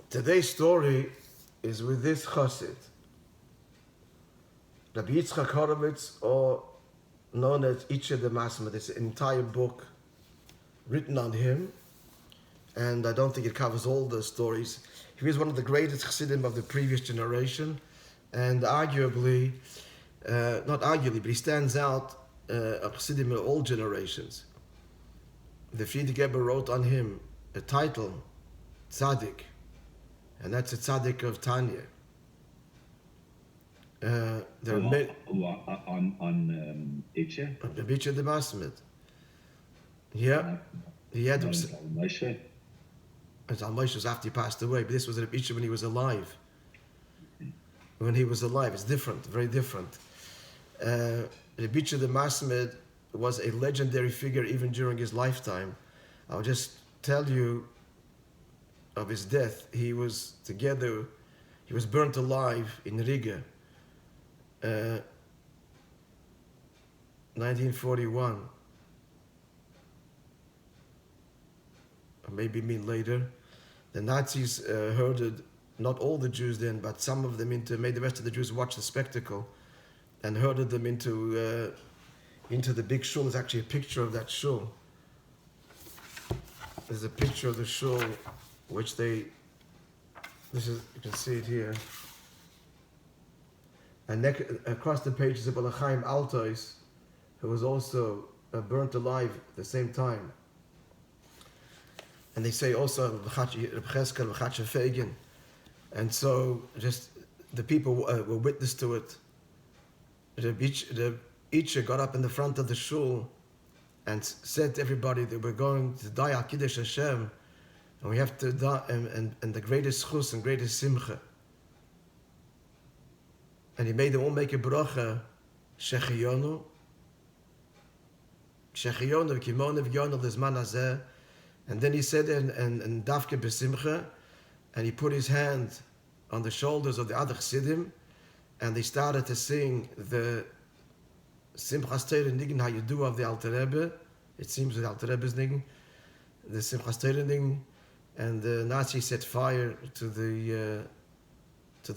Today's story is with this Chassid, Rabbi Yitzchak Horowitz, or known as Itche the Masma. There's an entire book written on him, and I don't think it covers all the stories. He was one of the greatest Chassidim of the previous generation, and arguably, not arguably, but he stands out of Chassidim in all generations. The Friedrich Rebbe wrote on him a title, Tzaddik, and that's a Tzaddik of Tanya. There are many on Itche? Rabbi Itche the Masmed. Yeah, he had Moishe. Moishe was after he passed away, but this was Rabbi Itche when he was alive. When he was alive, it's different, very different. Rabbi Itche the Masmed was a legendary figure even during his lifetime. I'll just tell you of his death. He was burnt alive in Riga, 1941. Or maybe later. The Nazis herded not all the Jews then, but some of them made the rest of the Jews watch the spectacle, and herded them into the big shul. There's actually a picture of that shul. There's a picture of the shul, which you can see it here. And across the page is a Balachaim Altois, who was also burnt alive at the same time. And they say also Reb Cheskel, Reb Fagin. And so just the people were witness to it. Itche got up in the front of the shul and said to everybody that we're going to die al Kiddush Hashem, and we have to die, and the greatest chus and greatest simcha. And he made them all make a bracha, Shechiyonu, Kimonu v'yonu l'zman hazeh. And then he said, and Davke b'simcha, and he put his hand on the shoulders of the other Chassidim, and they started to sing the Simchas Torah Nigun HaYedu of the Alter Rebbe. It seems the Alter Rebbe's Nigun, the Simchas Torah Nigun, and the Nazis set fire to the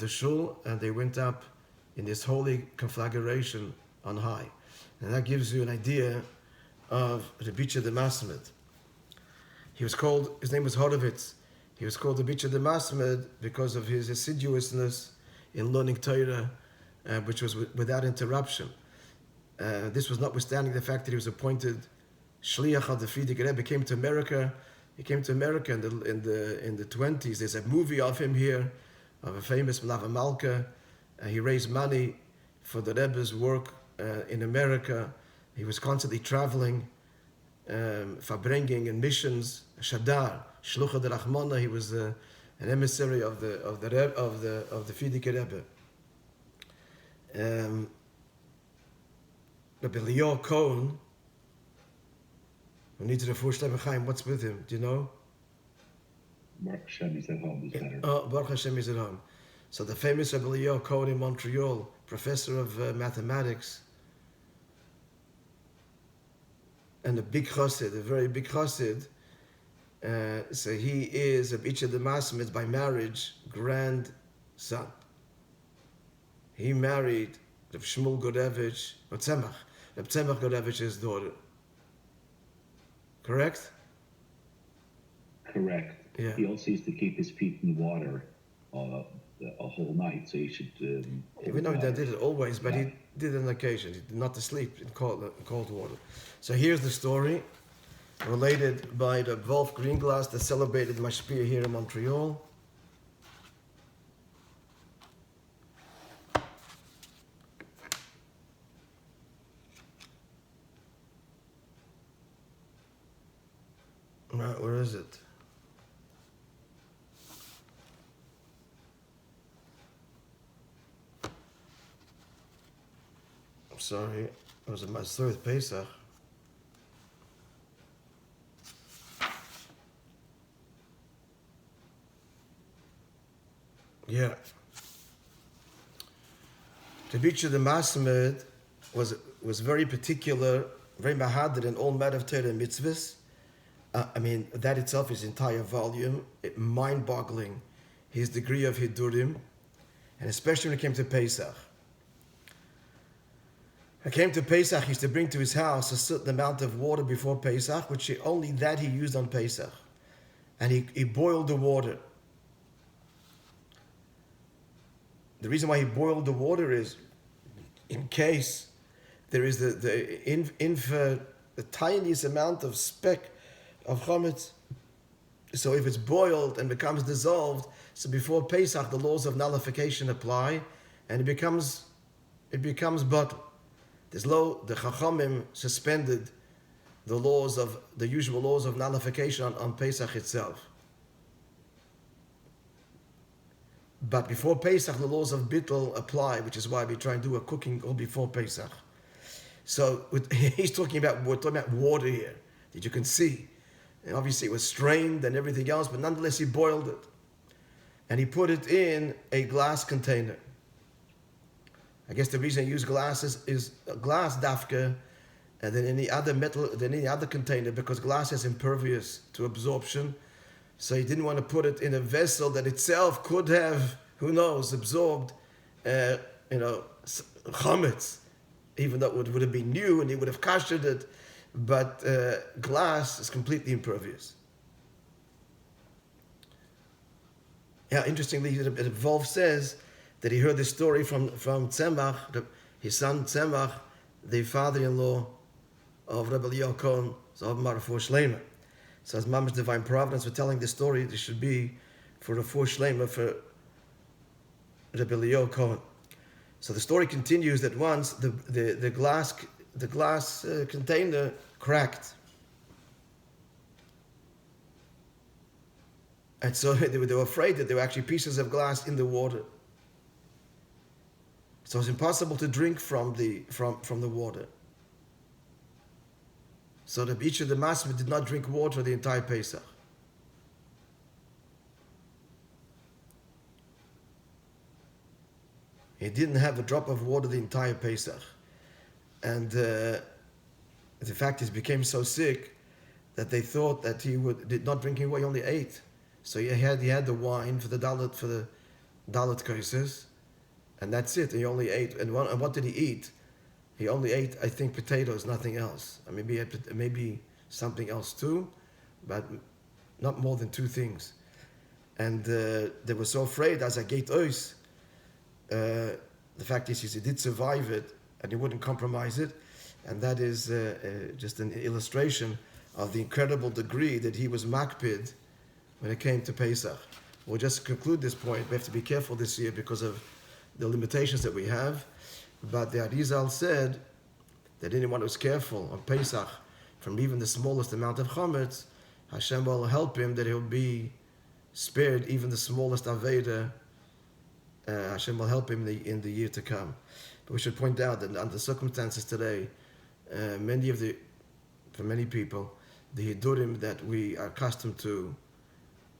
shul, and they went up in this holy conflagration on high. And that gives you an idea of Rabbi Itche the Masmed. His name was Horowitz. He was called Rabbi Itche the Masmed because of his assiduousness in learning Torah, which was without interruption. This was notwithstanding the fact that he was appointed Shliach of the Friedrich Rebbe. He came to America in the 20s. There's a movie of him here, of a famous Melava Malka. He raised money for the Rebbe's work in America. He was constantly traveling, bringing in missions. Shadar, Shlucha de Rachmana. He was an emissary of the Friedrich Rebbe. Rabbi Leo Cohen, who needs a Fushleim Chaim, what's with him? Do you know? Baruch Hashem is at home. Baruch Hashem is at home. So the famous Rabbi Leo Cohen in Montreal, professor of mathematics, and a big chassid, a very big chassid. So he is Rabbi Itche the Masmed by marriage grandson. He married Reb Shmuel Gorevich, Reb Tzemach Gorevich's daughter. Correct? Correct. Yeah. He also used to keep his feet in the water a whole night, so you should... Even though he did it always, but he did it on occasion. He did not to sleep in cold water. So here's the story, related by the Wolf Greenglass, the celebrated Mashpia here in Montreal. Right, where is it? I'm sorry, it was my third Pesach. Yeah. Rabbi Itche the Masmed was very particular, very mahadr in all matter of Torah and mitzvahs. I mean, that itself is entire volume, mind-boggling his degree of Hidurim, and especially when it came to Pesach. When it came to Pesach, he used to bring to his house a certain amount of water before Pesach, which only that he used on Pesach. And he boiled the water. The reason why he boiled the water is in case there is the tiniest amount of speck of chametz. So if it's boiled and becomes dissolved, so before Pesach the laws of nullification apply, and it becomes bottled. The Chachamim suspended the usual laws of nullification on Pesach itself. But before Pesach, the laws of bittul apply, which is why we try and do a cooking all before Pesach. So we're talking about water here that you can see. And obviously it was strained and everything else, but nonetheless he boiled it. And he put it in a glass container. I guess the reason he used glass is glass dafka, and then any other metal, than any other container, because glass is impervious to absorption. So he didn't want to put it in a vessel that itself could have, who knows, absorbed, chametz, even though it would have been new and he would have kashered it. But glass is completely impervious. Yeah, interestingly, the Volf says that he heard this story from Tzemach, his son Tzemach, the father-in-law of Rabbi Cohen, so Refuah Shleima. So as Mama's Divine Providence for telling this story, this should be for Refuah Shleima for Rabbi Cohen. So the story continues that once the glass container cracked. And so they were afraid that there were actually pieces of glass in the water. So it's impossible to drink from the water. So the each of the Masmid did not drink water the entire Pesach. He didn't have a drop of water the entire Pesach. And the fact is, he became so sick that they thought that he did not drink anyway, he only ate. So he had the wine for the dalit kaises, and that's it. He only ate. And what did he eat? He only ate, I think, potatoes, nothing else. Maybe something else too, but not more than two things. And they were so afraid, as a gate ois. The fact is, he did survive it, and he wouldn't compromise it. And that is just an illustration of the incredible degree that he was makpid when it came to Pesach. We'll just conclude this point. We have to be careful this year because of the limitations that we have. But the Arizal said that anyone who's careful on Pesach from even the smallest amount of chametz, Hashem will help him that he'll be spared even the smallest aveda. Hashem will help him in the year to come. But we should point out that under circumstances today, for many people, the hidurim that we are accustomed to,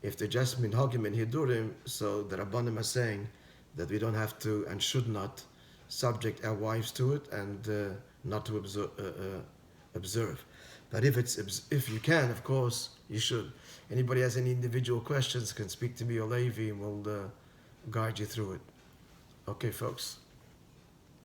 if they're just minhagim and hidurim, so the Rabbanim are saying that we don't have to and should not subject our wives to it and not to observe. But if you can, of course, you should. Anybody has any individual questions can speak to me or Levi, and we'll guide you through it. Okay, folks.